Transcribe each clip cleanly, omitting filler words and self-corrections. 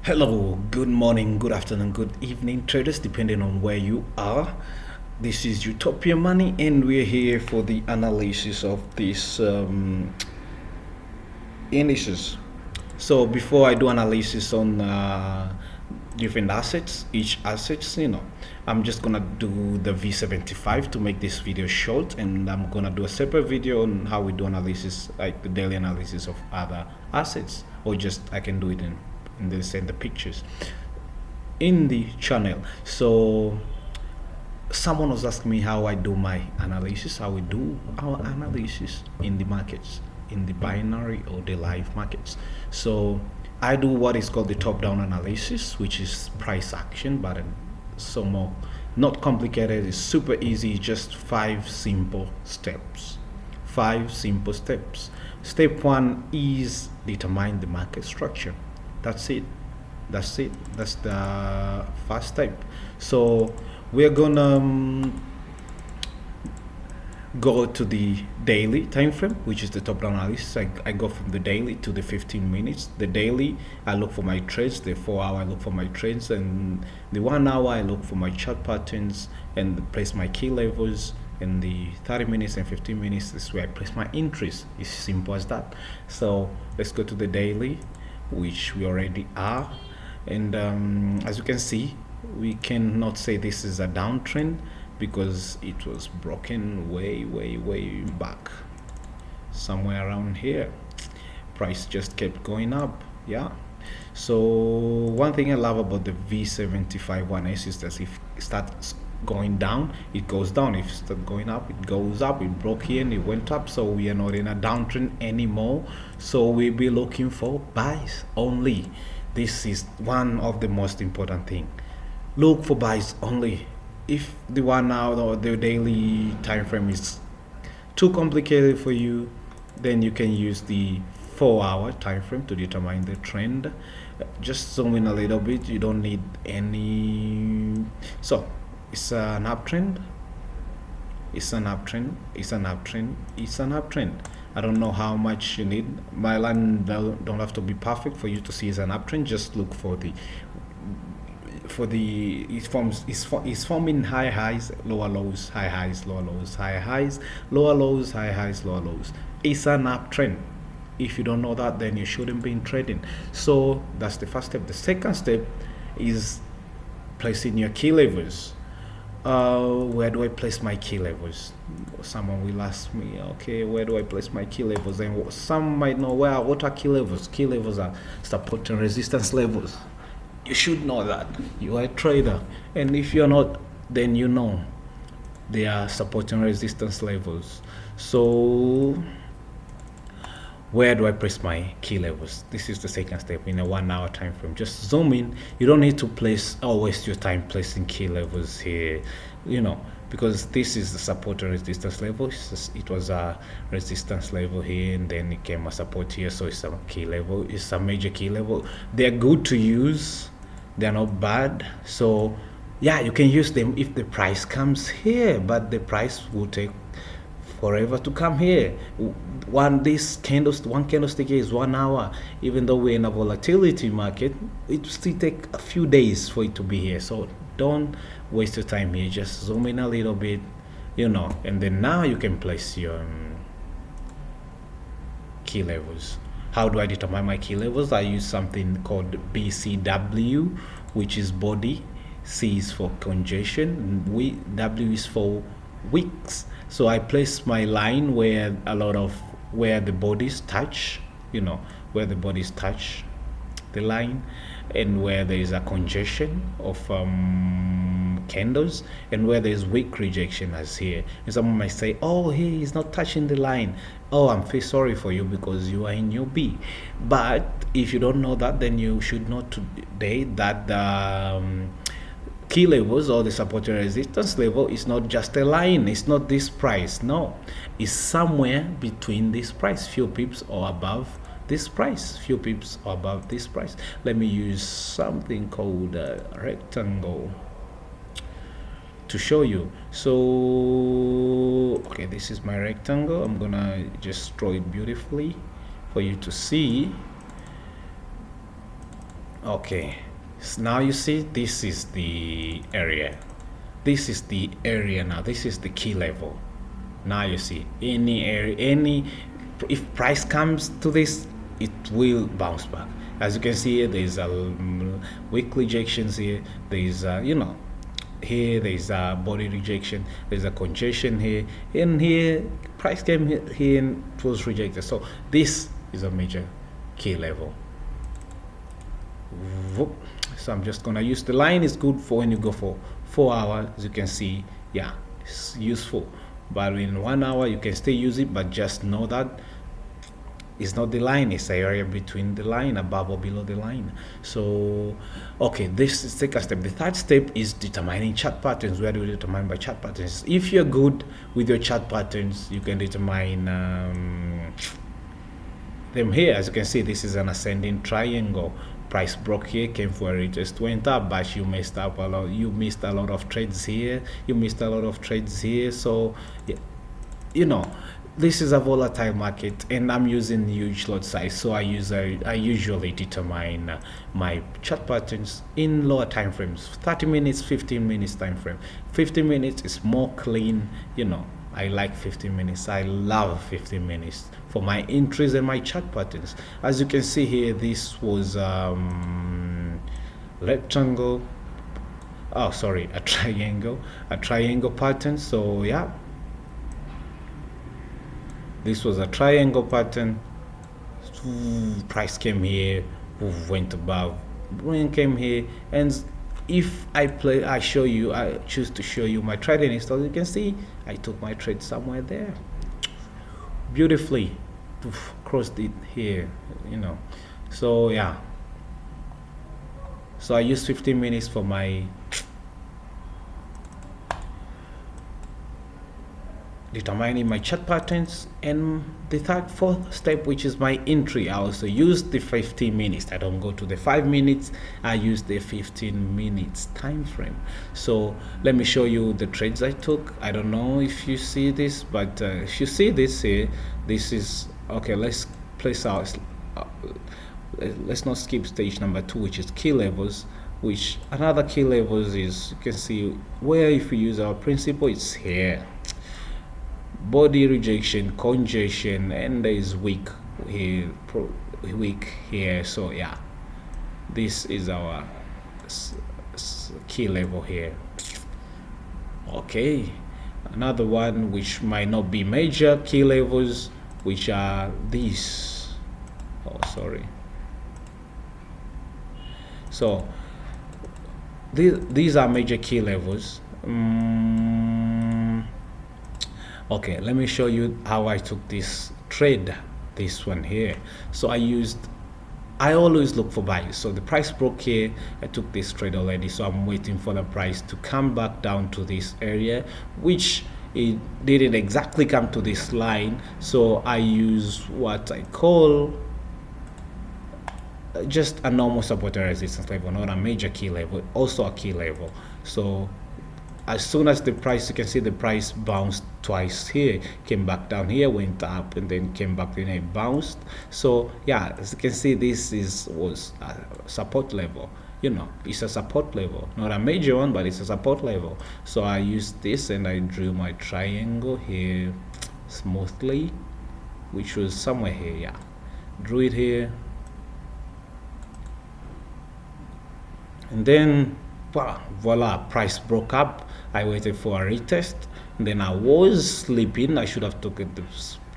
Hello, good morning, good afternoon, good evening, traders, depending on where you are. This is Utopia Money, and we're here for the analysis of these indices. So before I do analysis on different assets, each assets, I'm just gonna do the V75 to make this video short, and I'm gonna do a separate video on how we do analysis, like the daily analysis of other assets, or just I can do it in the pictures in the channel. So someone was asking me how I do my analysis, how we do our analysis in the markets, in the binary or the live markets. So I do what is called the top-down analysis, which is price action, but so more not complicated. It's super easy, just 5 simple steps. Step one is determine the market structure. That's it. That's the first step. So we're gonna go to the daily time frame, which is the top down analysis. I go from the daily to the 15 minutes. The daily, I look for my trades. The 4 hour, I look for my trades, and the 1 hour, I look for my chart patterns and place my key levels. And the 30 minutes and 15 minutes is where I place my entries. It's simple as that. So let's go to the daily, which we already are. And as you can see, we cannot say this is a downtrend because it was broken way back, somewhere around here. Price just kept going up. Yeah. So one thing I love about the V75 1S is that if it starts going down, it goes down. If it starts going up, it goes up. It broke here and it went up. So we are not in a downtrend anymore. So we'll be looking for buys only. This is one of the most important thing. Look for buys only. If the 1 hour or the daily time frame is too complicated for you, then you can use the 4 hour time frame to determine the trend. Just zoom in a little bit. You don't need any. So it's an uptrend. It's an uptrend. I don't know how much you need. My line don't have to be perfect for you to see it's an uptrend. Just look for the it's forming high highs, lower lows, high highs, lower lows, high highs, lower lows, high highs, lower lows. It's an uptrend. If you don't know that, then you shouldn't be in trading. So that's the first step. The second step is placing your key levels. Where do I place my key levels? Someone will ask me, okay, where do I place my key levels? And some might know what are key levels. Key levels are support and resistance levels. You should know that. You are a trader, and if you're not, then you know they are support and resistance levels. So where do I place my key levels? This is the second step in a 1 hour time frame. Just zoom in. You don't need to place or waste your time placing key levels here, because this is the support and resistance level. It was a resistance level here, and then it came a support here. So it's a key level. It's a major key level. They're good to use. They're not bad. So yeah, you can use them if the price comes here, but the price will take forever to come here. One candlestick here is 1 hour. Even though we're in a volatility market, it will still take a few days for it to be here. So don't waste your time here. Just zoom in a little bit, and then now you can place your key levels. How do I determine my key levels? I use something called BCW, which is body. C is for congestion. W is for wicks. So I place my line where the bodies touch, where the bodies touch the line, and where there is a congestion of candles, and where there is wick rejection, as here. And someone might say, oh, he's not touching the line. Oh, I'm feel sorry for you because you are in your B. But if you don't know that, then you should know today that the key levels or the support and resistance level is not just a line. It's not this price. No, it's somewhere between this price, few pips or above this price, few pips or above this price. Let me use something called a rectangle to show you. So okay, this is my rectangle. I'm gonna just draw it beautifully for you to see. Okay, now you see this is the area. This is the area now. This is the key level. Now you see any area, any if price comes to this, it will bounce back. As you can see here, there's a weak rejections here. There's here there's a body rejection. There's a congestion here, and here price came here and it was rejected. So this is a major key level. So I'm just gonna use the line. Is good for when you go for 4 hours. As you can see, yeah, it's useful. But in 1 hour you can still use it, but just know that it's not the line, it's the area between the line, above or below the line. So okay, this is second step. The third step is determining chart patterns. Where do we determine by chart patterns? If you're good with your chart patterns, you can determine them here. As you can see, this is an ascending triangle. Price broke here, came for a retest, went up, but you messed up a lot. You missed a lot of trades here. You missed a lot of trades here. So this is a volatile market, and I'm using huge lot size. So I usually determine my chart patterns in lower time frames, 30 minutes, 15 minutes time frame. 15 minutes is more clean. I like 15 minutes. I love 15 minutes for my entries and my chart patterns. As you can see here, this was rectangle. Oh, sorry, a triangle pattern. So yeah, this was a triangle pattern. Price came here, went above, came here, and if I choose to show you my trading history, you can see I took my trade somewhere there beautifully, crossed it here, so yeah, so I used 15 minutes for my determining my chart patterns. And the fourth step, which is my entry, I also use the 15 minutes. I don't go to the 5 minutes, I use the 15 minutes time frame. So let me show you the trades I took. I don't know if you see this, but if you see this here, this is okay. Let's place out, let's not skip stage number 2, which is key levels. Which another key levels is, you can see where, if we use our principle, it's here. Body rejection, congestion, and there is weak here, weak here. So yeah, this is our key level here. Okay, another one which might not be major key levels, which are these. Oh, sorry. So these are major key levels. Okay, let me show you how I took this trade, this one here. So I always look for buys. So the price broke here, I took this trade already, so I'm waiting for the price to come back down to this area, which it didn't exactly come to this line. So I use what I call just a normal support and resistance level, not a major key level, also a key level. So as soon as the price, you can see the price bounced twice here, came back down here, went up, and then came back, and it bounced. So yeah, as you can see, this was a support level. It's a support level, not a major one, but it's a support level. So I used this and I drew my triangle here smoothly, which was somewhere here. Yeah, drew it here, and then voila, price broke up. I waited for a retest, and then I was sleeping. I should have taken the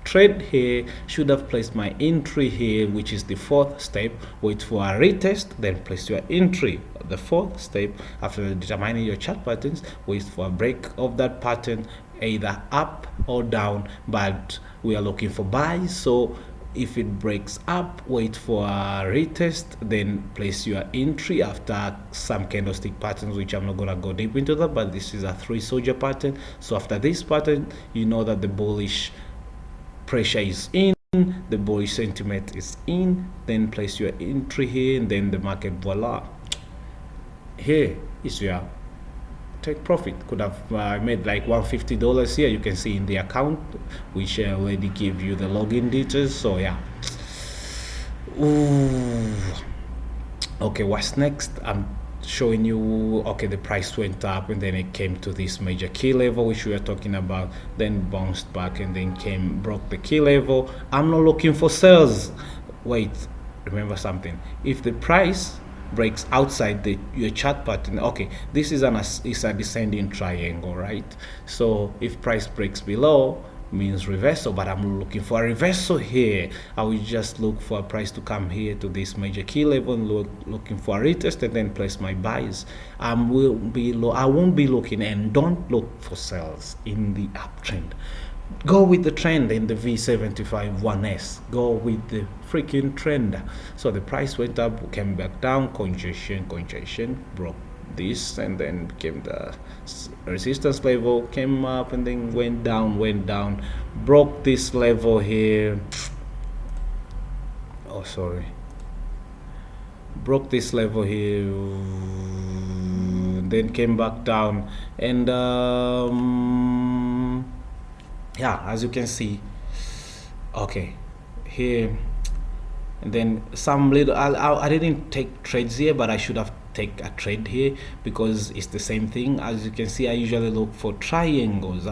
trade here, should have placed my entry here, which is the fourth step. Wait for a retest, then place your entry. The fourth step, after determining your chart patterns, wait for a break of that pattern, either up or down, but we are looking for buys. So if it breaks up, wait for a retest, then place your entry after some candlestick patterns, which I'm not gonna go deep into that, but this is a 3 soldier pattern. So after this pattern, you know that the bullish pressure is in, the bullish sentiment is in, then place your entry here, and then the market, voila, here is your take profit. Could have made like $150 here. You can see in the account, which I already give you the login details. So yeah. Ooh. Okay, what's next? I'm showing you, okay, the price went up and then it came to this major key level which we are talking about, then bounced back and then broke the key level. I'm not looking for sales. Wait, remember something. If the price breaks outside your chart pattern, okay, this is a descending triangle, right? So if price breaks below, means reversal, but I'm looking for a reversal here. I will just look for a price to come here to this major key level and looking for a retest and then place my buys. I won't be looking, and don't look for sales in the uptrend. Go with the trend in the V75 1S. Go with the freaking trend. So the price went up, came back down, congestion, broke this, and then came the resistance level, came up and then went down, broke this level here. Oh, sorry. Broke this level here, then came back down, and yeah, as you can see, okay, here, and then some little, I didn't take trades here, but I should have take a trade here because it's the same thing. As you can see, I usually look for triangles.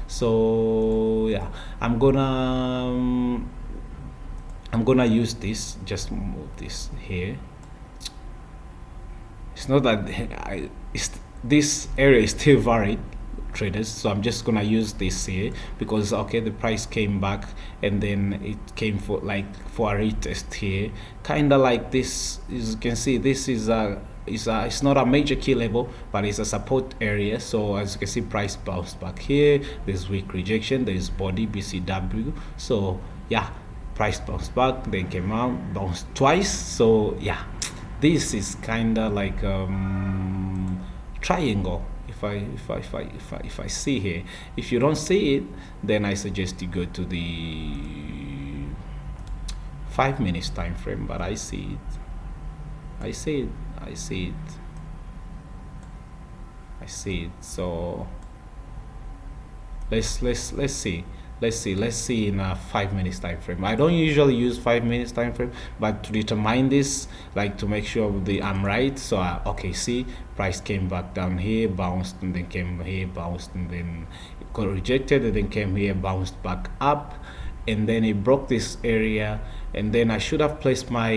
So yeah, I'm gonna use this. Just move this here. It's not that this area is still varied, traders, so I'm just gonna use this here because, okay, the price came back and then it came for a retest here, kind of like this. As you can see, this is it's not a major key level, but it's a support area. So as you can see, price bounced back here. There's weak rejection, there's body BCW. So yeah, price bounced back, then came out, bounced twice. So yeah, this is kind of like triangle. If I see here. If you don't see it, then I suggest you go to the 5 minutes time frame. But I see it. So let's see in a 5 minutes time frame. I don't usually use 5 minutes time frame, but to determine this, like to make sure I'm right. So okay, see, price came back down here, bounced, and then came here, bounced, and then it got rejected, and then came here, bounced back up, and then it broke this area. And then I should have placed my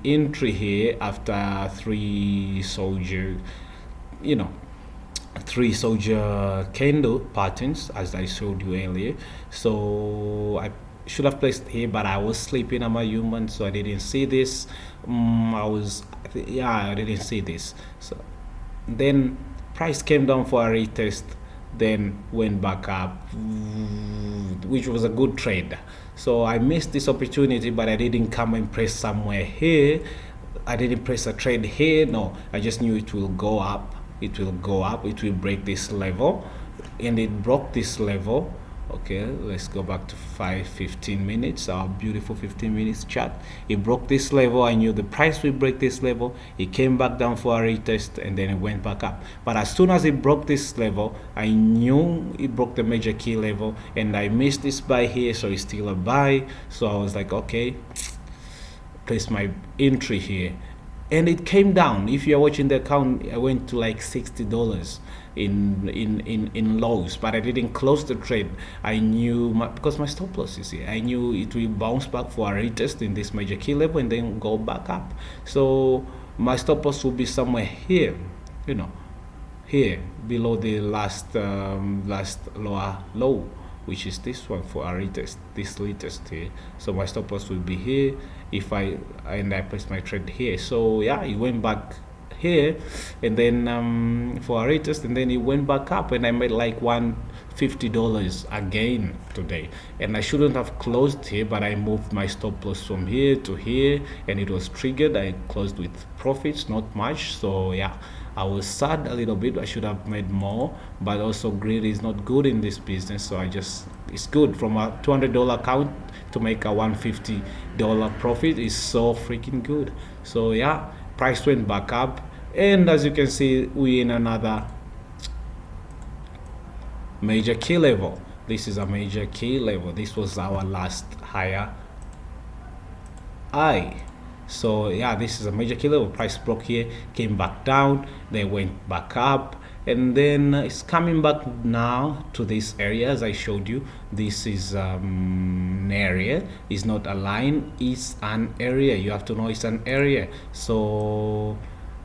entry here after three soldier candle patterns, as I showed you earlier. So I should have placed here, but I was sleeping. I'm a human, so I didn't see this. I didn't see this. So then price came down for a retest, then went back up, which was a good trade. So I missed this opportunity, but I didn't come and press somewhere here. I didn't press a trade here. No, I just knew it will go up. It will break this level, and it broke this level. Okay, let's go back to 15 minutes, our beautiful 15 minutes chart. It broke this level. I knew the price will break this level. It came back down for a retest, and then it went back up. But as soon as it broke this level, I knew it broke the major key level, and I missed this buy here, so it's still a buy. So I was like, okay, place my entry here. And it came down. If you're watching the account, I went to like $60 in lows, but I didn't close the trade. I knew because my stop loss is here. I knew it will bounce back for a retest in this major key level and then go back up. So my stop loss will be somewhere here, here below the last lower low, which is this one for a retest, this retest here. So my stop loss will be here if I place my trade here. So yeah, it went back here, and then for a retest, and then it went back up, and I made like $150 again today. And I shouldn't have closed here, but I moved my stop loss from here to here, and it was triggered. I closed with profits, not much. So yeah, I was sad a little bit. I should have made more, but also greed is not good in this business. So it's good from a $200 account to make a $150 profit is so freaking good. So yeah, price went back up, and as you can see, we in another major key level. This is a major key level. This was our last higher high. So yeah, this is a major key level. Price broke here, came back down, then went back up, and then it's coming back now to this area. As I showed you, this is an area. It's not a line, it's an area. You have to know it's an area. So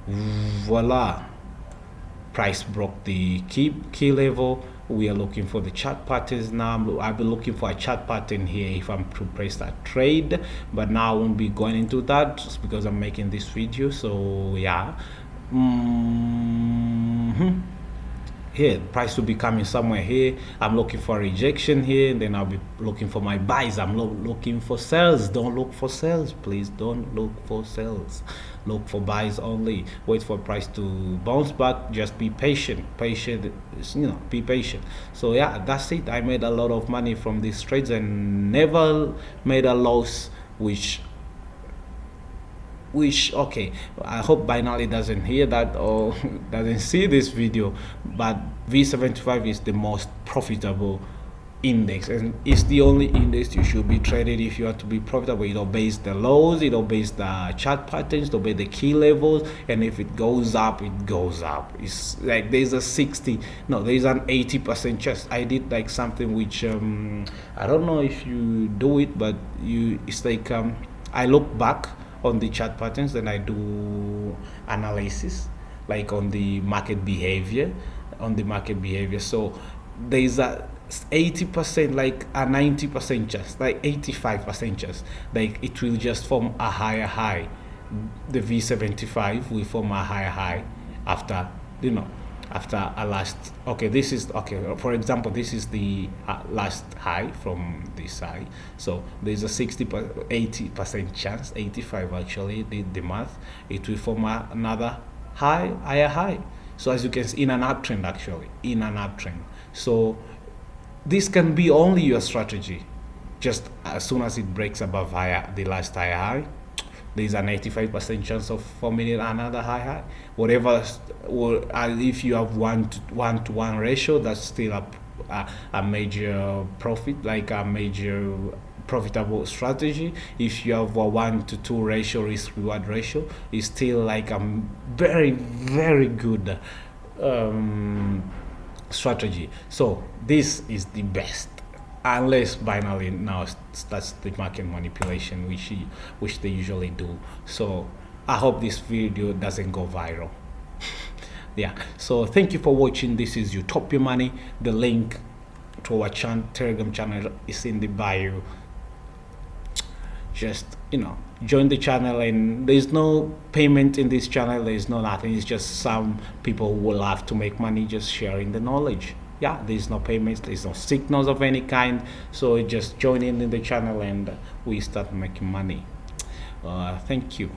voila, price broke the key level. We are looking for the chart patterns now. I'll be looking for a chart pattern here if I'm to place that trade, but now I won't be going into that just because I'm making this video. So yeah, here price will be coming somewhere here. I'm looking for a rejection here, and then I'll be looking for my buys. I'm looking for sells. Don't look for sales, please. Don't look for sales, look for buys only. Wait for price to bounce back. Just be patient, be patient. So yeah, that's it. I made a lot of money from these trades and never made a loss, which okay, I hope Binary doesn't hear that or doesn't see this video, but V75 is the most profitable index, and it's the only index you should be traded if you want to be profitable. It obeys the laws, it obeys the chart patterns, it obeys the key levels, and if it goes up, it goes up. It's like there's an 80% chance. I did like something which I don't know if you do it, but it's like I look back on the chart patterns, then I do analysis like on the market behavior, so there's a 80%, like a 90% chance, like 85% chance, like it will just form a higher high. The V75 will form a higher high after after a last, okay, this is okay, for example, this is the last high from this high, so there's a 80% chance, 85 actually, the math, it will form another higher high. So as you can see, in an uptrend, actually in an uptrend. So this can be only your strategy. Just as soon as it breaks above the last high, there's an 85% chance of forming another high. Whatever, if you have 1-to-1 ratio, that's still a major profit, like a major profitable strategy. If you have a 1-to-2 ratio, risk reward ratio, is still like a very, very good strategy. So this is the best, unless Binary now starts the market manipulation, which they usually do. So I hope this video doesn't go viral. Yeah, so thank you for watching. This is Utopia Money. The link to our Telegram channel is in the bio. Just join the channel, and there's no payment in this channel, there's no nothing. It's just some people who will have to make money just sharing the knowledge. Yeah, there's no payments, there's no signals of any kind, so just join in the channel and we start making money. Thank you.